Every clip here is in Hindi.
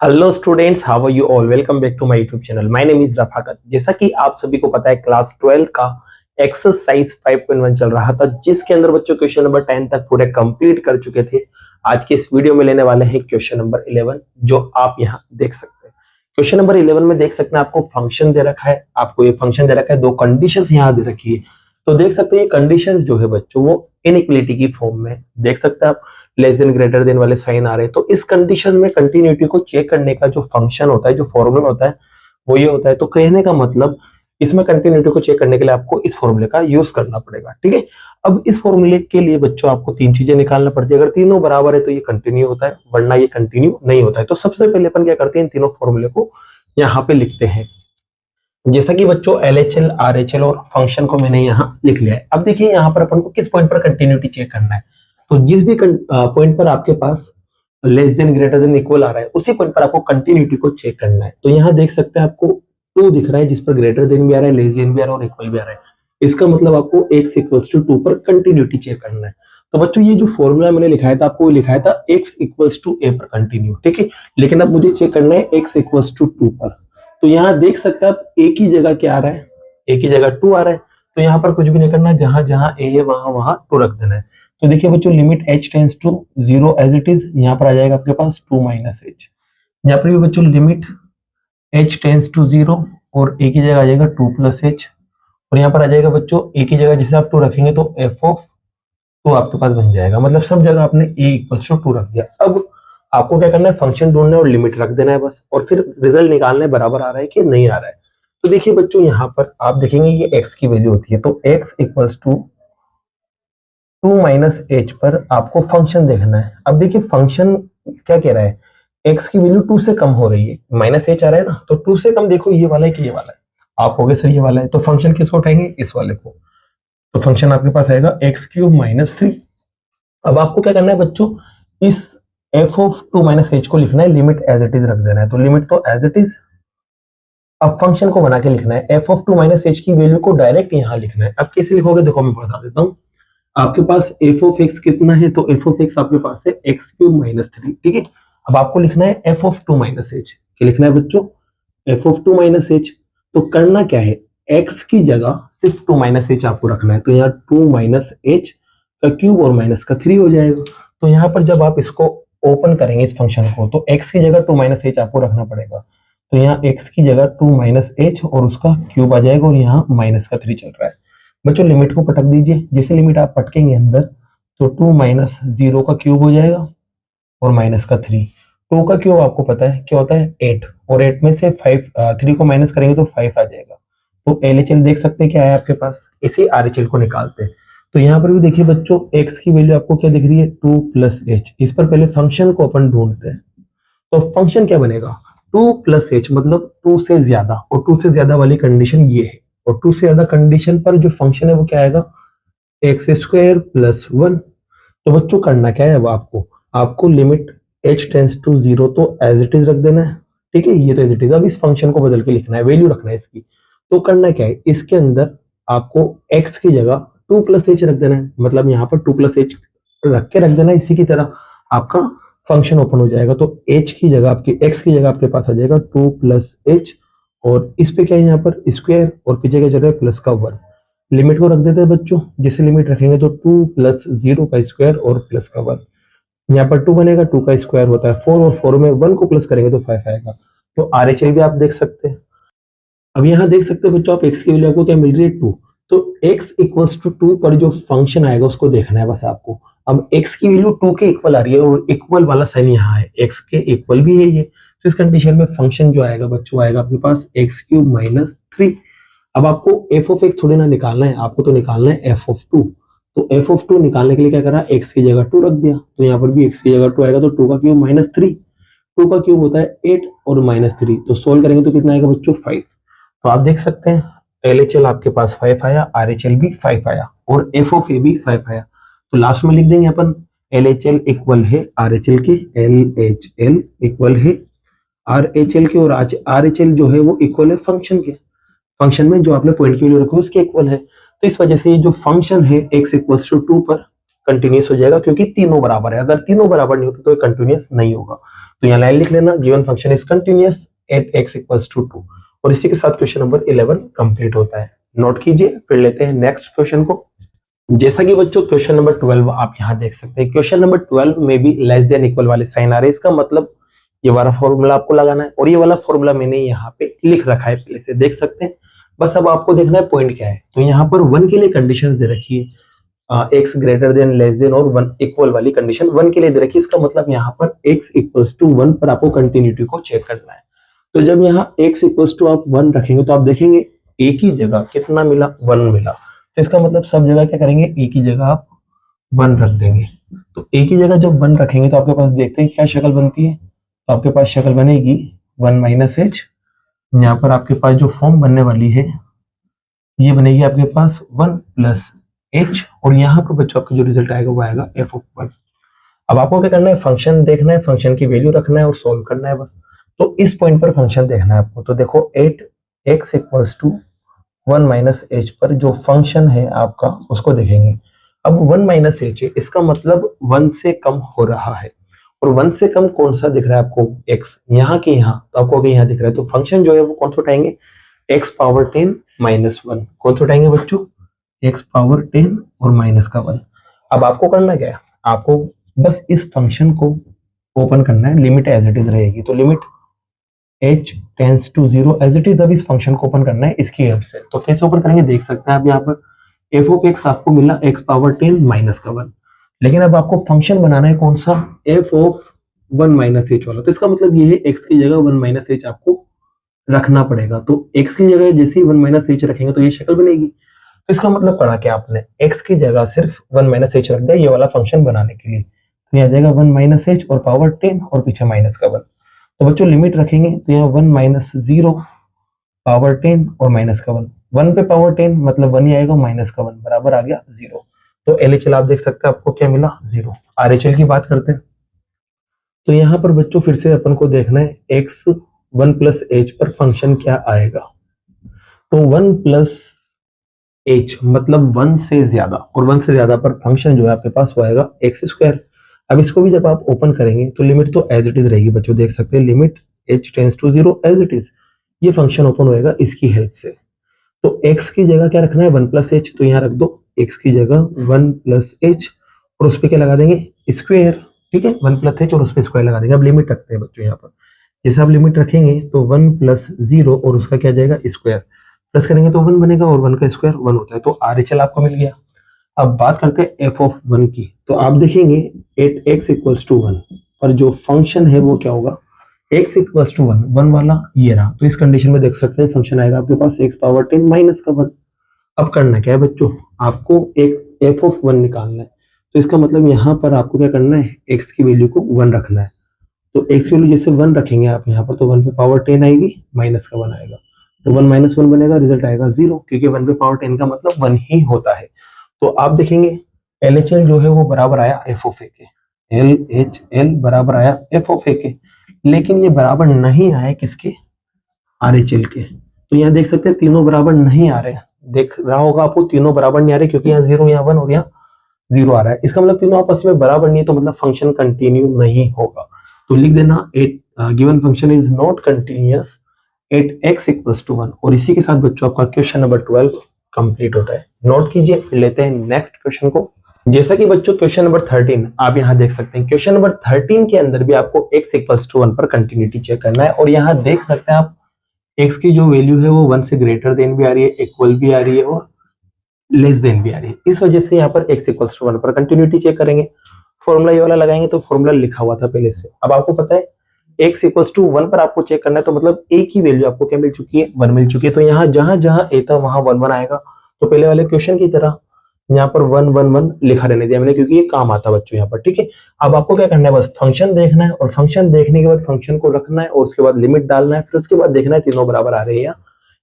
Hello students, how are you all. Welcome back to my YouTube channel. My name is Rafaqat. जैसा कि आप सभी को पता है, क्लास 12 का एक्सरसाइज 5.1 चल रहा था, जिसके अंदर बच्चों क्वेश्चन नंबर 10 तक पूरे कंप्लीट कर चुके थे। आज के इस वीडियो में लेने वाले हैं क्वेश्चन नंबर 11, जो आप यहाँ देख सकते हैं। क्वेश्चन नंबर 11 में देख सकते हैं, आपको फंक्शन दे रखा है। आपको ये फंक्शन दे रखा है, दो कंडीशंस यहाँ दे रखी है। तो देख सकते हैं ये कंडीशंस जो है बच्चों, वो इनइक्वालिटी की फॉर्म में देख सकते हैं आप। लेस देन ग्रेटर देन वाले साइन आ रहे हैं, तो इस कंडीशन में कंटिन्यूटी को चेक करने का जो फंक्शन होता है, जो फॉर्मूला होता है, वो ये होता है। तो कहने का मतलब, इसमें कंटिन्यूटी को चेक करने के लिए आपको इस फॉर्मूले का यूज करना पड़ेगा। ठीक है। अब इस फॉर्मूले के लिए बच्चों आपको तीन चीजें निकालना पड़ती है। अगर तीनों बराबर है तो ये कंटिन्यू होता है, वरना ये कंटिन्यू नहीं होता है। तो सबसे पहले अपन क्या करते हैं, इन तीनों फॉर्मूले को यहाँ पे लिखते हैं। जैसा कि बच्चों LHL RHL और फंक्शन को मैंने यहाँ लिख लिया है। अब देखिए यहाँ पर अपन को किस पॉइंट पर कंटिन्यूटी चेक करना है। तो जिस भी पॉइंट पर आपके पास less than greater than equal आ रहा है, उसी पॉइंट पर आपको कंटिन्यूटी को चेक करना है। तो यहाँ देख सकते हैं आपको 2 दिख रहा है, जिस पर ग्रेटर देन भी आ रहा है, लेस देन भी आ रहा है और इक्वल भी आ रहा है। इसका मतलब आपको x इक्वल्स टू 2 पर कंटिन्यूटी चेक करना है। तो बच्चों ये जो फॉर्मूला मैंने लिखाया था, आपको लिखाया था x इक्वल्स टू a पर कंटिन्यू। ठीक है। लेकिन अब मुझे चेक करना है x इक्वल्स टू 2 पर। तो यहाँ देख सकते हैं आप, एक ही जगह क्या आ रहा है, एक ही जगह 2 आ रहा है। तो यहाँ पर कुछ भी नहीं करना, जहां जहां a है वहां वहां 2 रख देना है। तो देखिए बच्चों, limit h tends to 0 as it is, यहाँ पर आ जाएगा आपके पास 2 माइनस h। यहाँ पर भी बच्चों लिमिट h टेंड्स टू 0 और एक ही जगह आ जाएगा 2 प्लस h। और यहाँ पर आ जाएगा बच्चों, एक ही जगह जैसे आप 2 रखेंगे तो f ऑफ 2 आपके पास बन जाएगा। मतलब सब जगह आपने a इक्वल्स टू 2 रख दिया। अब आपको क्या करना है, फंक्शन ढूंढना है और लिमिट रख देना है बस, और फिर रिजल्ट निकालना है, बराबर आ रहा है कि नहीं आ रहा है। तो देखिए बच्चों, यहाँ पर आप देखेंगे ये x की वैल्यू होती है, तो x equals to 2 minus h पर आपको फंक्शन देखना है। अब देखिए फंक्शन क्या कह रहा है, x की वैल्यू 2 से कम हो रही है, माइनस h आ रहा है ना, तो 2 से कम देखो ये वाला है कि ये वाला है। आप हो गए सर ये वाला है, तो फंक्शन किसको उठाएंगे, इस वाले को। तो फंक्शन आपके पास आएगा x क्यूब माइनस 3। अब आपको क्या करना है बच्चों, इस f ऑफ 2 माइनस h को लिखना है, लिमिट एज इट इज रख देना है। तो लिमिट तो एज इट इज, अब फंक्शन को बना के लिखना है। f ऑफ 2 माइनस h की वैल्यू को डायरेक्ट यहाँ लिखना है। अब कैसे लिखोगे, देखो मैं बता देता हूँ। आपके पास f ऑफ x कितना है, तो f ऑफ x आपके पास है x क्यूब माइनस 3। ठीक है। अब आपको लिखना है f ऑफ 2 माइनस h। क्या लिखना है बच्चों, f ऑफ 2 माइनस h। तो करना क्या है, x की जगह सिर्फ 2 माइनस h आपको रखना है। तो यहाँ 2 माइनस h का क्यूब और माइनस का 3 हो जाएगा। तो यहाँ पर जब आप इसको ओपन करेंगे इस फंक्शन को, तो x की जगह 2 माइनस h आपको रखना पड़ेगा। तो यहाँ x की जगह 2 माइनस h और उसका क्यूब आ जाएगा, और यहाँ माइनस का 3 चल रहा है। बच्चों लिमिट को पटक दीजिए, जैसे लिमिट आप पटकेंगे अंदर, तो 2 माइनस 0 का क्यूब हो जाएगा और माइनस का 3। 2 का क्यूब आपको पता है क्या होता है, 8, और 8 में से 3 को माइनस करेंगे तो 5 आ जाएगा। तो LHL देख सकते हैं क्या है आपके पास, इसे RHL को निकालते हैं। तो यहाँ पर भी देखिए बच्चों, x की वैल्यू आपको क्या दिख रही है, 2 प्लस h। इस पर पहले फंक्शन को अपन ढूंढते हैं। तो फंक्शन क्या बनेगा, 2 प्लस h, मतलब 2 से ज्यादा, और 2 से ज्यादा वाली कंडीशन ये है। और 2 से ज्यादा कंडीशन पर जो फंक्शन है वो क्या आएगा, एक्स स्क्वायर प्लस 1। तो बच्चों करना क्या है, अब आपको लिमिट h टेंस टू 0 तो एज इट इज रख देना है। ठीक है, ये तो एज इट इज। अब इस फंक्शन को बदल के लिखना है, वैल्यू रखना है इसकी। तो करना क्या है, इसके अंदर आपको x की जगह 2 प्लस h रख देना है। मतलब यहाँ पर 2 प्लस h रख देना है, इसी की तरह आपका फंक्शन ओपन हो जाएगा। तो h की जगह आपकी, x की जगह आपके पास आ जाएगा 2 प्लस h, और इस पे क्या है यहाँ पर स्क्वायर, और पीछे क्या चल रहा है, प्लस का 1। लिमिट को रख देते हैं बच्चों, जैसे लिमिट रखेंगे तो 2 प्लस 0 का स्क्वायर और प्लस का 1। यहाँ पर 2 बनेगा, 2 का स्क्वायर होता है 4, और 4 में 1 को प्लस करेंगे तो 5 आएगा। तो RHL भी आप देख सकते हैं। अब यहाँ देख सकते हो बच्चों, आप x की वैल्यू आपको क्या मिल रही है, 2। तो x इक्वल्स टू 2 पर जो फंक्शन आएगा उसको देखना है बस आपको। अब x की वैल्यू 2 के इक्वल आ रही है, और इक्वल वाला साइन यहाँ है, x के इक्वल भी है ये। तो इस कंडीशन में फंक्शन जो आएगा बच्चों, आएगा आपके पास x क्यूब माइनस 3। अब आपको f ऑफ x थोड़ी ना निकालना है, आपको तो निकालना है f ऑफ 2। तो f ऑफ 2 निकालने के लिए क्या करा, x की जगह 2 रख दिया। तो यहाँ पर भी x की जगह 2 आएगा, तो 2 का क्यूब माइनस 3। 2 का क्यूब होता है 8 और माइनस 3, तो सोल्व करेंगे तो कितना आएगा बच्चों, 5। तो आप देख सकते हैं LHL आपके पास 5 आया, RHL भी 5 आया, और f ऑफ a भी 5 आया। तो लास्ट में लिख देंगे अपन, LHL इक्वल है RHL के, LHL इक्वल है RHL के, और RHL जो है वो इक्वल है फंक्शन के। फंक्शन में जो आपने पॉइंट की वैल्यू रखी है उसके इक्वल है। तो इस वजह से ये जो फंक्शन है x इक्वल्स टू 2 पर कंटिन्यूस हो जाएगा, क्योंकि तीनों बराबर है। अगर तीनों बराबर नहीं होते तो ये कंटिन्यूस नहीं होगा। तो यहाँ लाइन लिख लेना, given function is continuous at x equals to 2। और इसी के साथ क्वेश्चन नंबर 11 कंप्लीट होता है। नोट कीजिए, फिर लेते हैं नेक्स्ट क्वेश्चन को। जैसा कि बच्चों क्वेश्चन नंबर 12 आप यहाँ देख सकते हैं, क्वेश्चन नंबर 12 में भी लेस देन इक्वल वाले साइन आ रहे हैं। इसका मतलब ये वाला फॉर्मूला आपको लगाना है, और ये वाला फॉर्मूला मैंने यहाँ पे लिख रखा है पहले से, देख सकते हैं। बस अब आपको देखना है पॉइंट क्या है। तो यहाँ पर 1 के लिए कंडीशन दे रखी है, x greater than less than और 1 इक्वल वाली कंडीशन 1 के लिए दे रखी है। इसका मतलब यहाँ पर x इक्वल्स टू 1 पर आपको कंटिन्यूटी को चेक करना है। तो जब यहाँ x इक्वल्स टू आप 1 रखेंगे तो आप देखेंगे एक ही जगह कितना मिला, 1 मिला। तो इसका मतलब सब जगह क्या करेंगे, एक ही जगह आप 1 रख देंगे। तो एक ही जगह जब 1 रखेंगे तो आपके पास देखते हैं क्या शक्ल बनती है। तो आपके पास शक्ल बनेगी 1 माइनस एच। यहाँ पर आपके पास जो फॉर्म बनने वाली है ये बनेगी आपके पास 1 प्लस एच, और यहाँ पर बच्चों आपका जो रिजल्ट आएगा वो आएगा एफ ऑफ 1। अब आपको क्या करना है, फंक्शन देखना है, फंक्शन की वैल्यू रखना है और सोल्व करना है बस। तो इस पॉइंट पर फंक्शन देखना है आपको। तो देखो 8x equals to 1 minus H पर जो फंक्शन है आपका उसको देखेंगे। अब 1 माइनस एच है, इसका मतलब 1 से कम हो रहा है, और 1 से कम कौन सा दिख रहा है आपको, x यहाँ के यहाँ, तो आपको अगर यहाँ दिख रहा है तो फंक्शन जो है वो कौन सा उठाएंगे, x पावर 10 माइनस 1। कौन सा उठाएंगे बच्चों, x पावर 10 और माइनस का 1। अब आपको करना क्या है, आपको बस इस फंक्शन को ओपन करना है, लिमिट एज इट इज रहेगी। तो limit h tends to 0 as it is. अब इस फंक्शन को ओपन करना है इसकी हेल्प से। तो कैसे ओपन करेंगे, देख सकते हैं आप यहाँ पर f ऑफ x आपको मिला x पावर 10 माइनस का 1। लेकिन अब आपको फंक्शन बनाना है कौन सा, f ऑफ 1 माइनस एच वाला। तो इसका मतलब ये है x की जगह 1 माइनस एच आपको रखना पड़ेगा। तो x की जगह जैसे ही 1 माइनस एच रखेंगे तो ये शक्ल बनेगी। तो इसका मतलब पड़ा कि आपने x की जगह सिर्फ 1 माइनस एच रख दिया ये वाला फंक्शन बनाने के लिए। तो यहाँ जाएगा 1 माइनस एच और पावर 10 और पीछे माइनस का 1। तो बच्चों लिमिट रखेंगे तो यहाँ 1 माइनस 0 पावर 10 और माइनस का 1। 1 पे पावर 10 मतलब 1 ही आएगा, माइनस का 1 बराबर आ गया 0। तो LHL आप देख सकते हैं आपको क्या मिला, 0। RHL की बात करते हैं। तो यहाँ पर बच्चों फिर से अपन को देखना है x 1 प्लस एच पर फंक्शन क्या आएगा। तो 1 प्लस एच मतलब 1 से ज्यादा, और 1 से ज्यादा पर फंक्शन जो है आपके पास वो आएगा एक्स स्क्वायर। अब इसको भी जब आप ओपन करेंगे तो लिमिट तो एज इट इज रहेगी बच्चों, देख सकते हैं limit h tends to 0 as it is. ये फंक्शन ओपन होएगा इसकी हेल्प से। तो x की जगह क्या रखना है, 1 प्लस एच। तो यहाँ रख दो x की जगह 1 प्लस एच और उस पर क्या लगा देंगे, स्क्वायर। ठीक है, 1 प्लस एच और उस पर स्क्वायर लगा देंगे। अब लिमिट रखते हैं बच्चों यहाँ पर, जैसे आप लिमिट रखेंगे तो 1 प्लस 0 और उसका क्या जाएगा स्क्वायर, प्लस करेंगे तो 1 बनेगा और 1 का स्क्वायर 1 होता है। तो RHL आपको मिल गया। अब बात करते हैं f ऑफ 1 की। तो आप देखेंगे 8x इक्वल्स टू 1 पर जो फंक्शन है वो क्या होगा, x इक्वल्स टू 1, 1 वाला ये रहा। तो इस कंडीशन में देख सकते हैं फंक्शन आएगा आपके पास x पावर 10 माइनस का 1। अब करना क्या है बच्चों, आपको एक f ऑफ 1 निकालना है। तो इसका मतलब यहाँ पर आपको क्या करना है, x की वैल्यू को 1 रखना है। तो x की वैल्यू जैसे 1 रखेंगे आप यहाँ पर, तो 1 पे पावर 10 आएगी, माइनस का 1 आएगा। तो 1 माइनस 1 बनेगा, रिजल्ट आएगा 0, क्योंकि 1 पे पावर 10 का मतलब 1 ही होता है। तो आप देखेंगे LHL जो है वो बराबर आया f ऑफ a के, LHL बराबर आया f ऑफ a के, लेकिन ये बराबर नहीं आया किसके, RHL के। तो यहाँ देख सकते हैं तीनों बराबर नहीं आ रहे हैं, देख रहा होगा आपको तीनों बराबर नहीं आ रहे, क्योंकि यहाँ 0 यहाँ 1 और यहाँ 0 आ रहा है। इसका मतलब तीनों आपस में बराबर नहीं है, तो मतलब फंक्शन कंटिन्यू नहीं होगा। तो लिख देना given function is not continuous at x equals to 1। और इसी के साथ बच्चों आपका क्वेश्चन नंबर 12 कंप्लीट होता है। नोट कीजिए, फिर लेते हैं नेक्स्ट क्वेश्चन को। जैसा कि बच्चों क्वेश्चन नंबर 13 आप यहाँ देख सकते हैं, क्वेश्चन नंबर 13 के अंदर भी आपको x इक्वल्स टू 1 पर कंटिन्यूटी चेक करना है। और यहाँ देख सकते हैं आप x की जो वैल्यू है वो 1 से ग्रेटर देन भी आ रही है, इक्वल भी आ रही है और लेस देन भी आ रही है। इस वजह से यहाँ पर x इक्वल्स टू 1 पर कंटिन्यूटी चेक करेंगे। फॉर्मूला ये वाला लगाएंगे तो फॉर्मूला लिखा हुआ था पहले से। अब आपको पता है x इक्वल्स टू 1 पर आपको चेक करना है, तो मतलब a की वैल्यू आपको क्या मिल चुकी है, 1 मिल चुकी है। तो यहाँ जहां जहां a था वहां 1 1 आएगा। तो पहले वाले क्वेश्चन की तरह यहाँ पर 1 1 1 लिखा रहने दिया मैंने, क्योंकि ये काम आता बच्चों यहाँ पर। ठीक है, अब आपको क्या करना है, बस फंक्शन देखना है, और फंक्शन देखने के बाद फंक्शन को रखना है, और उसके बाद लिमिट डालना है, फिर उसके बाद देखना है तीनों बराबर आ रहे हैं या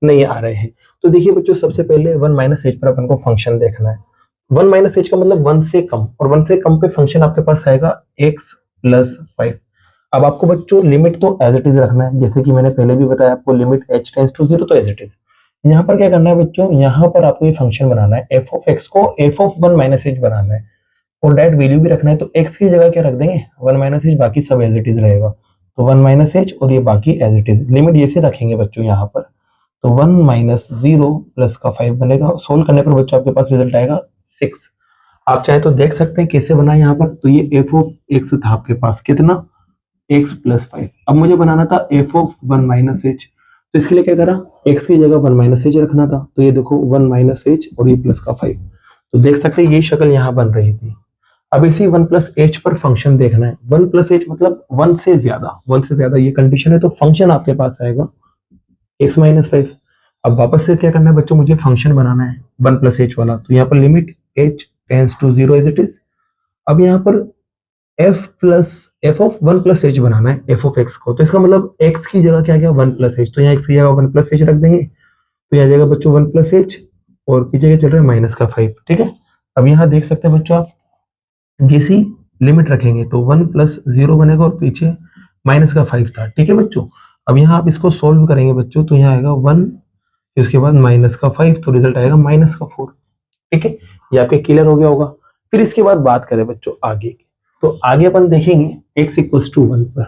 नहीं आ रहे हैं। तो देखिए बच्चों, सबसे पहले 1 माइनस एच पर अपन को फंक्शन देखना है। 1 माइनस एच का मतलब 1 से कम, और 1 से कम पे फंक्शन आपके पास आएगा x प्लस 5। अब आपको बच्चों लिमिट तो एज इट इज रखना है, जैसे कि मैंने पहले भी बताया आपको लिमिट h टेंस टू 0 तो एज इट इज। यहाँ पर क्या करना है बच्चों, यहाँ पर आपको ये फंक्शन बनाना है, f ऑफ x को f ऑफ 1 माइनस एच बनाना है, और डायरेक्ट वैल्यू भी रखना है। तो x की जगह क्या रख देंगे, 1 माइनस एच, बाकी सब एज इट इज रहेगा। तो 1 माइनस एच और ये बाकी एज इट इज, लिमिट जैसे रखेंगे बच्चों यहाँ पर, तो 1 माइनस 0 प्लस का 5 बनेगा। सोल्व करने पर बच्चों आपके पास रिजल्ट आएगा 6। आप चाहे तो देख सकते हैं कैसे बना यहाँ पर। तो ये एफ ऑफ एक्स था आपके पास कितना, एक्स प्लस 5। अब मुझे बनाना था एफ ऑफ 1 माइनस एच, तो इसके लिए क्या करा, एक्स की जगह 1 माइनस एच रखना था। तो ये देखो 1 माइनस एच और ये प्लस का 5, तो देख सकते हैं ये शक्ल यहाँ बन रही थी। अब इसी 1 प्लस एच पर फंक्शन देखना है। 1 प्लस एच मतलब 1 से ज्यादा ये कंडीशन है, तो फंक्शन आपके पास आएगा एक्स माइनस 5। अब वापस से क्या करना है बच्चों, मुझे फंक्शन बनाना है 1 प्लस एच वाला। तो यहाँ पर limit h tends to 0 as it is. अब यहाँ पर एफ ऑफ 1 प्लस एच बनाना है एफ ऑफ एक्स को, तो इसका मतलब एक्स की जगह क्या गया 1 प्लस एच, तो यहाँ एक्स की जगह 1 प्लस एच रख देंगे। तो यहाँ जाएगा बच्चों 1 प्लस एच और पीछे क्या चल रहा है माइनस का 5, ठीक है। अब यहाँ देख सकते हैं बच्चों आप, जैसी लिमिट रखेंगे तो 1 प्लस 0 बनेगा और पीछे माइनस का 5 था, ठीक है बच्चों। अब यहाँ आप इसको सोल्व करेंगे बच्चों, तो यहाँ आएगा 1, इसके बाद माइनस का 5, तो रिजल्ट आएगा माइनस का 4, ठीक है। ये आपके क्लियर हो गया होगा। फिर इसके बाद बात करें बच्चों आगे की, तो आगे अपन देखेंगे x इक्वल्स टू 1 पर,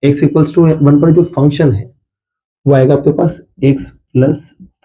x इक्वल्स टू 1 पर जो फंक्शन है वो आएगा आपके पास x प्लस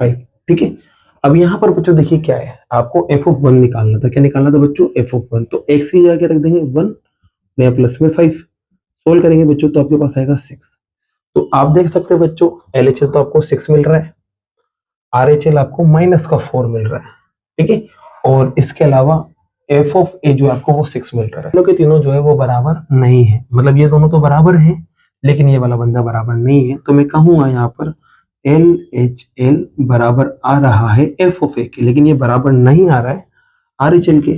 5, ठीक है। अब यहाँ पर बच्चों देखिए क्या है, आपको f ऑफ 1 निकालना था। क्या निकालना था बच्चों, f ऑफ 1, तो x की जगह क्या रख देंगे 1, नया प्लस में 5, सोल्व करेंगे बच्चों तो आपके पास आएगा 6। तो आप देख सकते हैं बच्चों LHL तो आपको 6 मिल रहा है, RHL आपको माइनस का 4 मिल रहा है, ठीक है। और इसके अलावा एफ ऑफ ए जो आपको वो 6 मिल रहा है। तीनों के तीनों जो है वो बराबर नहीं है, मतलब ये दोनों तो बराबर हैं लेकिन ये वाला बंदा बराबर नहीं है। तो मैं कहूंगा यहाँ पर LHL बराबर आ रहा है एफ ऑफ ए के, लेकिन ये बराबर नहीं आ रहा है RHL के।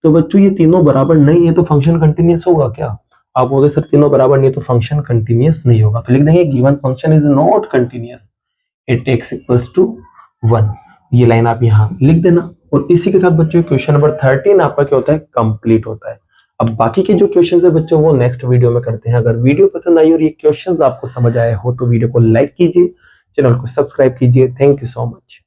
तो बच्चों ये तीनों बराबर नहीं है तो फंक्शन कंटिन्यूअस होगा क्या? आप बोलोगे सर तीनों बराबर नहीं है तो फंक्शन कंटिन्यूअस नहीं होगा, तो लिख देंगे given function is not continuous at x equals to 1। ये लाइन आप यहाँ लिख देना। और इसी के साथ बच्चों क्वेश्चन नंबर 13 आपका क्या होता है, कंप्लीट होता है। अब बाकी के जो क्वेश्चंस है बच्चों वो नेक्स्ट वीडियो में करते हैं। अगर वीडियो पसंद आई और ये क्वेश्चंस आपको समझ आए हो तो वीडियो को लाइक कीजिए, चैनल को सब्सक्राइब कीजिए। Thank you so much.